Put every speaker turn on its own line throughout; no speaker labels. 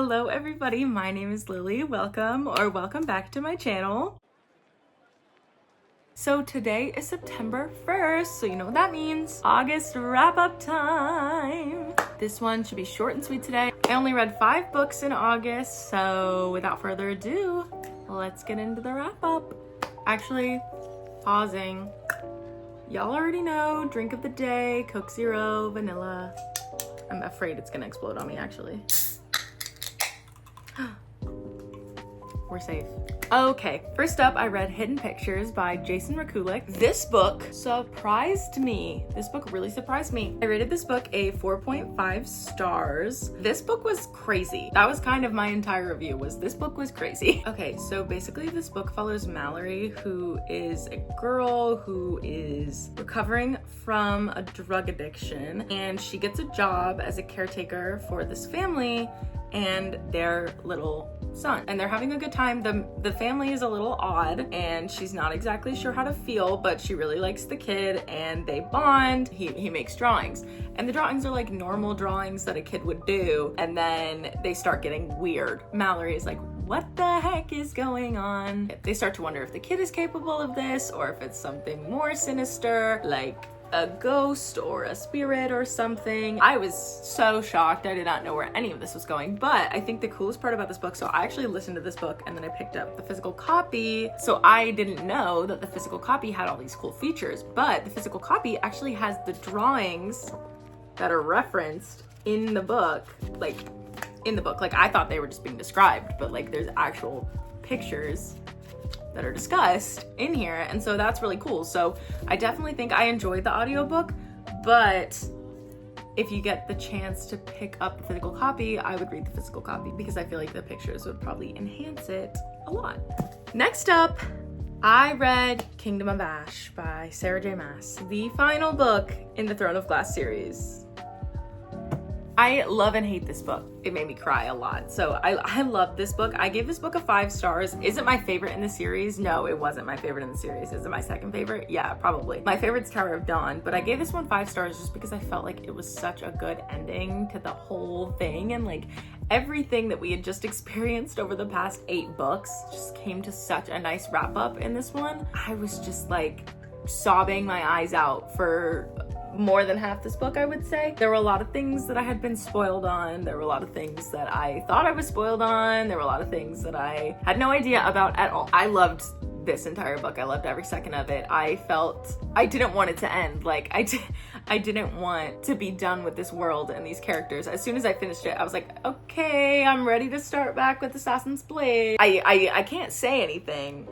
Hello everybody, my name is Lily. Welcome back to my channel. So today is September 1st, so you know what that means. August wrap-up time. This one should be short and sweet today. I only read 5 books in August, so without further ado, let's get into the wrap-up. Actually, pausing. Y'all already know, drink of the day, Coke Zero, vanilla. I'm afraid it's gonna explode on me, actually. We're safe. Okay, first up, I read Hidden Pictures by Jason Rekulik. This book surprised me. This book really surprised me. I rated this book a 4.5 stars. This book was crazy. That was kind of my entire review, was this book was crazy. Okay, so basically this book follows Mallory, who is a girl who is recovering from a drug addiction, and she gets a job as a caretaker for this family and their little son, and they're having a good time. The family is a little odd and she's not exactly sure how to feel, but she really likes the kid and they bond. He makes drawings, and the drawings are like normal drawings that a kid would do, and then they start getting weird. Mallory is like, what the heck is going on? They start to wonder if the kid is capable of this or if it's something more sinister, like a ghost or a spirit or something. I was so shocked. I did not know where any of this was going, but I think the coolest part about this book, so I actually listened to this book and then I picked up the physical copy. So I didn't know that the physical copy had all these cool features, but the physical copy actually has the drawings that are referenced in the book. Like I thought they were just being described, but like there's actual pictures that are discussed in here, and so that's really cool. So I definitely think I enjoyed the audiobook, but if you get the chance to pick up the physical copy, I would read the physical copy because I feel like the pictures would probably enhance it a lot. Next up, I read Kingdom of Ash by Sarah J. Maas, the final book in the Throne of Glass series. I love and hate this book. It made me cry a lot. So I love this book. I gave this book a 5 stars. Is it my favorite in the series? No, it wasn't my favorite in the series. Is it my second favorite? Yeah, probably. My favorite's Tower of Dawn, but I gave this one 5 stars just because I felt like it was such a good ending to the whole thing, and like everything that we had just experienced over the past 8 books just came to such a nice wrap up in this one. I was just like sobbing my eyes out for more than half this book, I would say. There were a lot of things that I had been spoiled on. There were a lot of things that I thought I was spoiled on. There were a lot of things that I had no idea about at all. I loved this entire book. I loved every second of it. I felt I didn't want it to end. Like I didn't want to be done with this world and these characters. As soon as I finished it, I was like, okay, I'm ready to start back with Assassin's Blade. I can't say anything.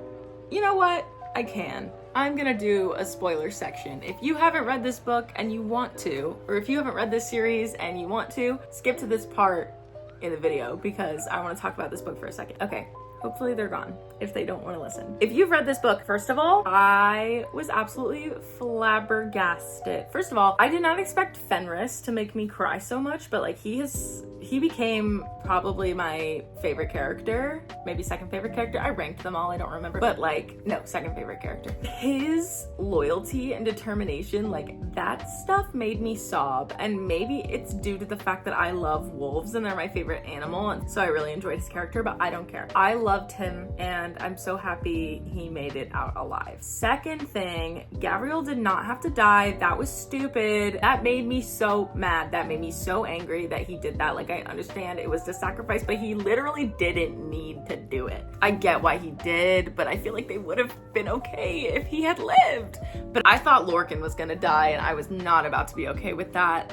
You know what? I can. I'm gonna do a spoiler section. If you haven't read this book and you want to, or if you haven't read this series and you want to, skip to this part in the video because I want to talk about this book for a second. Okay, hopefully they're gone if they don't want to listen. If you've read this book, first of all, I was absolutely flabbergasted. First of all, I did not expect Fenris to make me cry so much, but like he became probably my favorite character, maybe second favorite character. I ranked them all, I don't remember, but like, no, second favorite character. His loyalty and determination, like that stuff made me sob, and maybe it's due to the fact that I love wolves and they're my favorite animal, and so I really enjoyed his character, but I don't care. I loved him and I'm so happy he made it out alive. Second thing, Gabriel did not have to die. That was stupid. That made me so mad. That made me so angry that he did that. Like, I understand it was the sacrifice, but he literally didn't need to do it. I get why he did, but I feel like they would have been okay if he had lived. But I thought Lorcan was gonna die, and I was not about to be okay with that.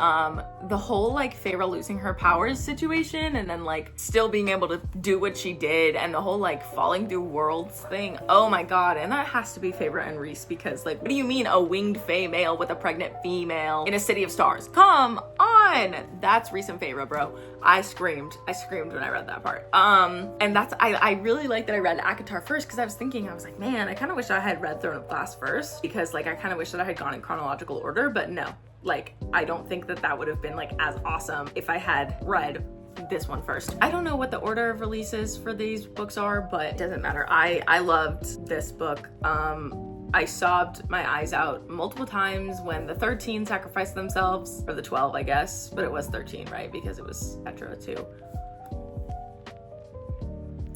The whole like Feyre losing her powers situation and then like still being able to do what she did, and the whole like falling through worlds thing. Oh my god, and that has to be Feyre and Rhys, because like, what do you mean a winged Fey male with a pregnant female in a city of stars? Come on! That's Rhys and Feyre, bro. I screamed when I read that part. And that's, I really like that I read ACOTAR first, because I was like, man, I kind of wish I had read Throne of Glass first, because like I kind of wish that I had gone in chronological order, but no. Like, I don't think that that would have been like as awesome if I had read this one first. I don't know what the order of releases for these books are, but it doesn't matter. I loved this book. I sobbed my eyes out multiple times when the 13 sacrificed themselves, or the 12, I guess, but it was 13, right? Because it was Petra too.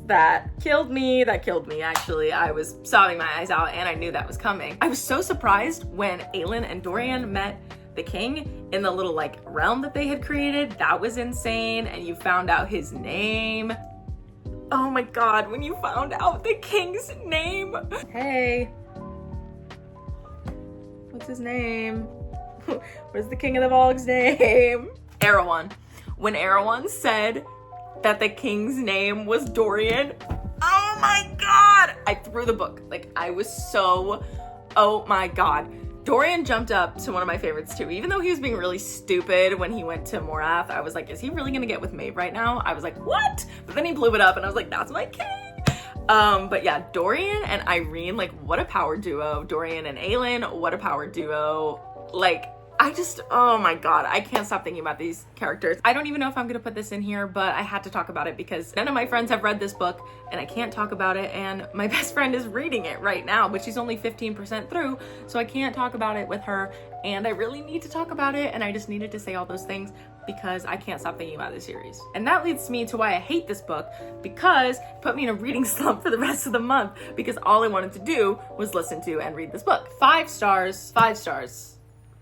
that killed me. Actually. I was sobbing my eyes out and I knew that was coming. I was so surprised when Aelin and Dorian met the king in the little like realm that they had created. That was insane. And you found out his name. Oh my god, when you found out the king's name. Hey. What's his name? What's the king of the Volg's name? Erewhon. When Erewhon said that the king's name was Dorian, oh my god! I threw the book. Like, I was so, oh my god. Dorian jumped up to one of my favorites too. Even though he was being really stupid when he went to Morath, I was like, is he really gonna get with Maeve right now? I was like, what? But then he blew it up and I was like, that's my king. But yeah, Dorian and Irene, like, what a power duo. Dorian and Aelin, what a power duo. Like, oh my god, I can't stop thinking about these characters. I don't even know if I'm gonna put this in here, but I had to talk about it because none of my friends have read this book and I can't talk about it, and my best friend is reading it right now, but she's only 15% through, so I can't talk about it with her, and I really need to talk about it, and I just needed to say all those things because I can't stop thinking about this series. And that leads me to why I hate this book, because it put me in a reading slump for the rest of the month because all I wanted to do was listen to and read this book. 5 stars, 5 stars.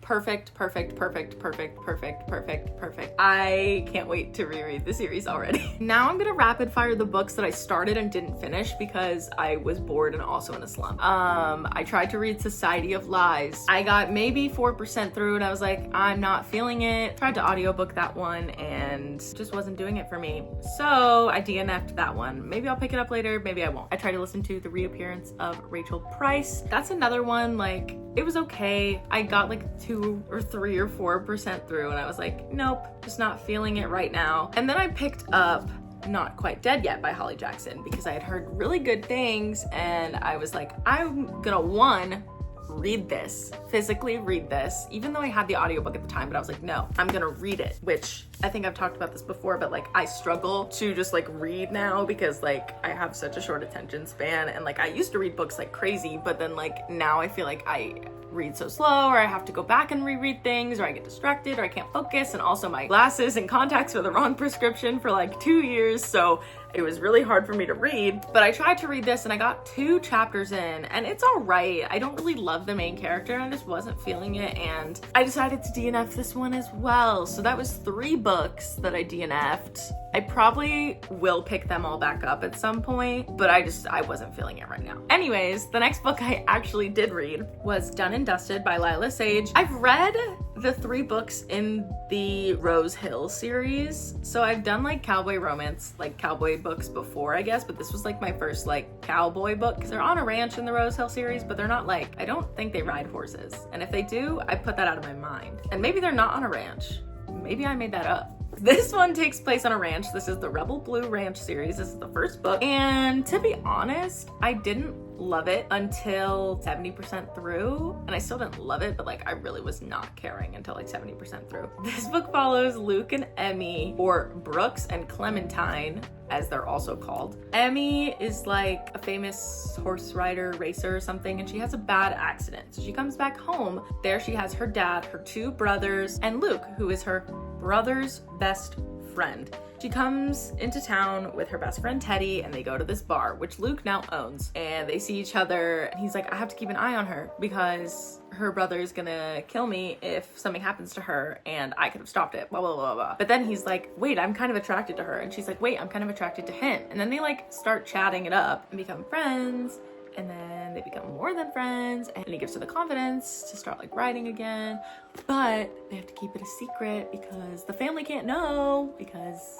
Perfect, perfect, perfect, perfect, perfect, perfect, perfect. I can't wait to reread the series already. Now I'm gonna rapid fire the books that I started and didn't finish because I was bored and also in a slump. I tried to read Society of Lies. I got maybe 4% through and I was like, I'm not feeling it. Tried to audiobook that one and just wasn't doing it for me. So I DNF'd that one. Maybe I'll pick it up later, maybe I won't. I tried to listen to The Reappearance of Rachel Price. That's another one, like, it was okay. I got like 2 or 3 or 4% through and I was like, nope, just not feeling it right now. And then I picked up Not Quite Dead Yet by Holly Jackson because I had heard really good things and I was like, I'm gonna read this, physically read this, even though I had the audiobook at the time, but I was like, no, I'm gonna read it, which I think I've talked about this before, but like I struggle to just like read now because like I have such a short attention span and like I used to read books like crazy, but then like now I feel like I read so slow or I have to go back and reread things or I get distracted or I can't focus, and also my glasses and contacts were the wrong prescription for like 2 years, so it was really hard for me to read. But I tried to read this and I got 2 chapters in and it's all right. I don't really love the main character and I just wasn't feeling it, and I decided to DNF this one as well. So that was 3 books that I DNF'd. I probably will pick them all back up at some point, but I wasn't feeling it right now. Anyways, the next book I actually did read was Done and Dusted by Lila Sage. I've read the 3 books in the Rose Hill series. So I've done like cowboy romance, like cowboy books before, I guess, but this was like my first like cowboy book because they're on a ranch in the Rose Hill series, but they're not like, I don't think they ride horses. And if they do, I put that out of my mind. And maybe they're not on a ranch. Maybe I made that up. This one takes place on a ranch. This is the Rebel Blue Ranch series. This is the first book. And to be honest, I didn't love it until 70% through. And I still didn't love it, but like I really was not caring until like 70% through. This book follows Luke and Emmy, or Brooks and Clementine, as they're also called. Emmy is like a famous horse rider, racer or something, and she has a bad accident. So she comes back home. There she has her dad, her 2 brothers, and Luke, who is her brother's best friend. She comes into town with her best friend Teddy and they go to this bar, which Luke now owns, and they see each other and he's like, I have to keep an eye on her because her brother is gonna kill me if something happens to her and I could have stopped it, blah, blah, blah, blah. But then he's like, wait, I'm kind of attracted to her. And she's like, wait, I'm kind of attracted to him. And then they like start chatting it up and become friends. And then they become more than friends, and he gives her the confidence to start like writing again, but they have to keep it a secret because the family can't know because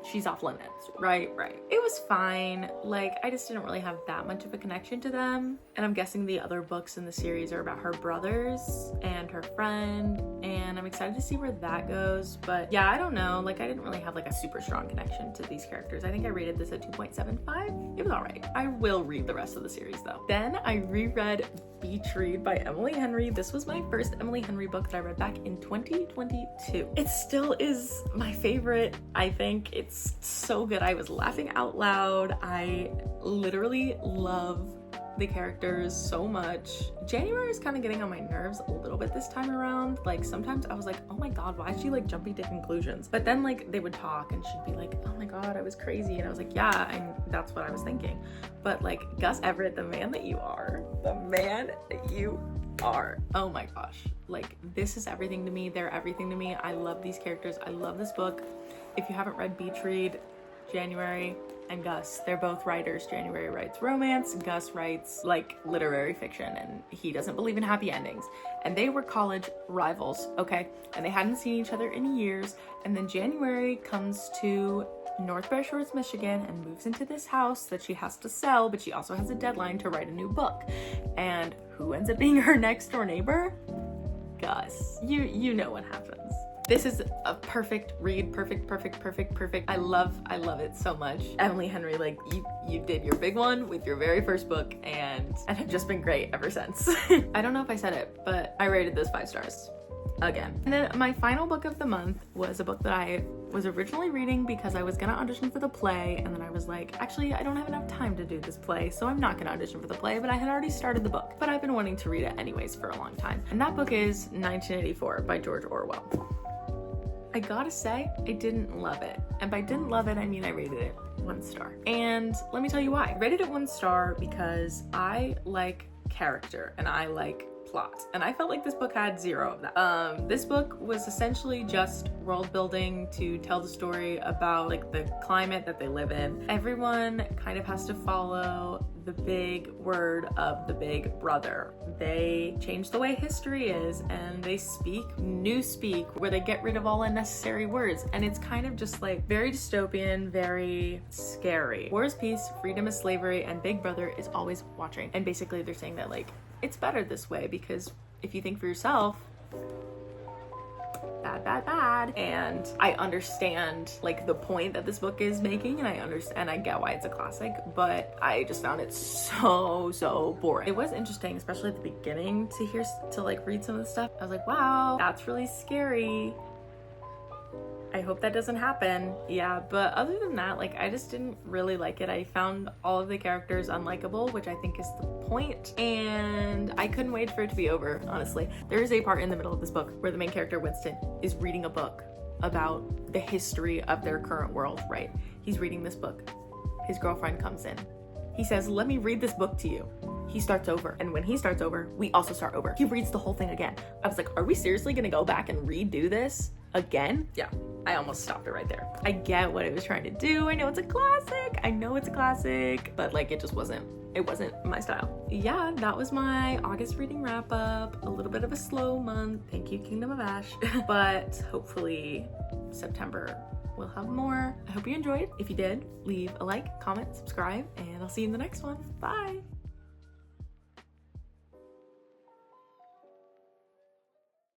she's off limits. Right. It was fine. Like, I just didn't really have that much of a connection to them. And I'm guessing the other books in the series are about her brothers and her friend, and I'm excited to see where that goes. But yeah, I don't know. Like, I didn't really have like a super strong connection to these characters. I think I rated this at 2.75. It was all right. I will read the rest of the series though. Then I reread Beach Read by Emily Henry. This was my first Emily Henry book that I read back in 2022. It still is my favorite. I think it's so good. I was laughing out loud. I literally love the characters so much. January is kind of getting on my nerves a little bit this time around. Like sometimes I was like, oh my god, why is she like jumping to conclusions? But then like they would talk and she'd be like, oh my god, I was crazy. And I was like, yeah, and that's what I was thinking. But like Gus Everett, the man that you are, oh my gosh, like this is everything to me. They're everything to me. I love these characters. I love this book. If you haven't read Beach Read, January and Gus, they're both writers. January writes romance, Gus writes like literary fiction, and he doesn't believe in happy endings. And they were college rivals, okay? And they hadn't seen each other in years. And then January comes to North Bear Shores, Michigan, and moves into this house that she has to sell, but she also has a deadline to write a new book. And who ends up being her next door neighbor? Gus. You know what happens. This is a perfect read, perfect. I love it so much. Emily Henry, like you did your big one with your very first book and have just been great ever since. I don't know if I said it, but I rated this 5 stars again. And then my final book of the month was a book that I was originally reading because I was gonna audition for the play, and then I was like, actually I don't have enough time to do this play, so I'm not gonna audition for the play, but I had already started the book, but I've been wanting to read it anyways for a long time. And that book is 1984 by George Orwell. I gotta say, I didn't love it. And by didn't love it, I mean I rated it 1 star. And let me tell you why. I rated it 1 star because I like character and I like plot. And I felt like this book had 0 of that. This book was essentially just world building to tell the story about like the climate that they live in. Everyone kind of has to follow the big word of the big brother. They change the way history is, and they speak new speak where they get rid of all unnecessary words. And it's kind of just like very dystopian, very scary. War is peace, freedom is slavery, and Big Brother is always watching. And basically they're saying that like it's better this way because if you think for yourself, bad. And I understand like the point that this book is making, and I get why it's a classic, but I just found it so boring. It was interesting, especially at the beginning, to like read some of the stuff. I was like, wow, that's really scary. I hope that doesn't happen. Yeah, but other than that, like I just didn't really like it. I found all of the characters unlikable, which I think is the point, and I couldn't wait for it to be over, honestly. There is a part in the middle of this book where the main character, Winston, is reading a book about the history of their current world, right? He's reading this book. His girlfriend comes in. He says, let me read this book to you. He starts over, and when he starts over, we also start over. He reads the whole thing again. I was like, are we seriously gonna go back and redo this again? Yeah, I almost stopped it right there. I get what it was trying to do. I know it's a classic, but like it wasn't my style. Yeah, that was my August reading wrap up. A little bit of a slow month. Thank you, Kingdom of Ash. But hopefully September we'll have more. I hope you enjoyed. If you did, leave a like, comment, subscribe, and I'll see you in the next one. Bye.